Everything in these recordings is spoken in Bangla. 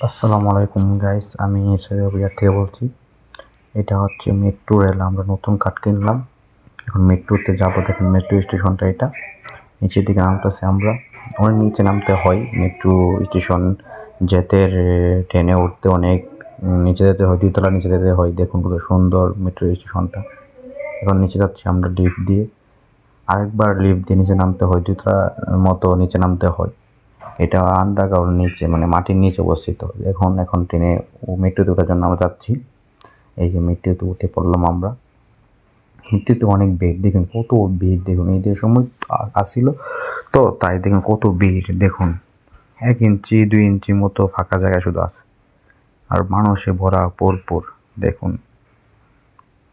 আসসালামু আলাইকুম গাইস, আমি সৈয়দ থেকে বলছি। এটা হচ্ছে মেট্রো রেল। আমরা নতুন কার্ড কিনলাম, এখন মেট্রোতে যাবো। দেখেন মেট্রো স্টেশনটা, এটা নিচের দিকে নামতেছে। আমরা অনেক নিচে নামতে হয় মেট্রো স্টেশন যেতে। ট্রেনে উঠতে অনেক নিচে যেতে হয়, 2 তলা নিচে যেতে হয়। দেখুন কত সুন্দর মেট্রো স্টেশনটা। এখন নিচে যাচ্ছি আমরা লিফট দিয়ে, আরেকবার লিফট দিয়ে নিচে নামতে হয়, 2 তলা মতো নিচে নামতে হয়। এটা আন্ডারগ্রাউন্ড নিচে, মানে মাটির নিচে অবস্থিত। এখন ট্রেনে মেট্রোতে ওঠার জন্য আমরা যাচ্ছি। এই যে মেট্রোতে উঠে পড়লাম আমরা। মেট্রোতে অনেক ভিড়, দেখুন কত ভিড়। দেখুন এই যে সময় আসছিল তো তাই দেখুন কত ভিড়। দেখুন 1 ইঞ্চি 2 ইঞ্চি মতো ফাঁকা জায়গা শুধু আছে, আর মানুষে ভরা পরপর। দেখুন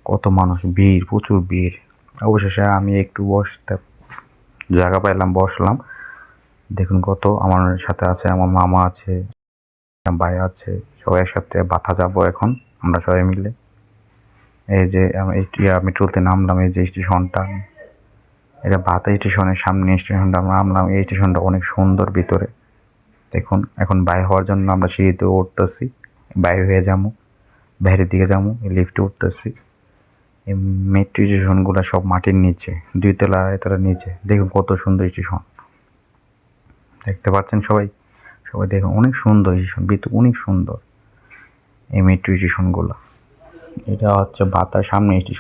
কত মানুষ, ভিড়, প্রচুর ভিড়। অবশেষে আমি একটু বসতে জায়গা পাইলাম, বসলাম। দেখুন কত আমার সাথে আছে, আমার মামা আছে, ভাই আছে, সবাই একসাথে বাথা যাবো এখন আমরা সবাই মিলে। এই যে মেট্রোতে নামলাম, এই যে স্টেশনটা, এটা বাথা স্টেশনের সামনে স্টেশনটা আমরা নামলাম। এই স্টেশনটা অনেক সুন্দর ভিতরে। দেখুন এখন বাইরে হওয়ার জন্য আমরা সিঁড়িতে উঠতেছি, বাইরে হয়ে যাবো, বাইরের দিকে যাবো। লিফটে উঠতেছি। এই মেট্রো স্টেশনগুলো সব মাটির নিচে, 2 তলা 2 তলা নিচে। দেখুন কত সুন্দর স্টেশন, দেখতে পাচ্ছেন সবাই। সবাই দেখুন অনেক সুন্দর স্টেশন, ভিতর অনেক সুন্দর এই মেট্রো স্টেশনগুলো। এটা হচ্ছে বাতার সামনে স্টেশন।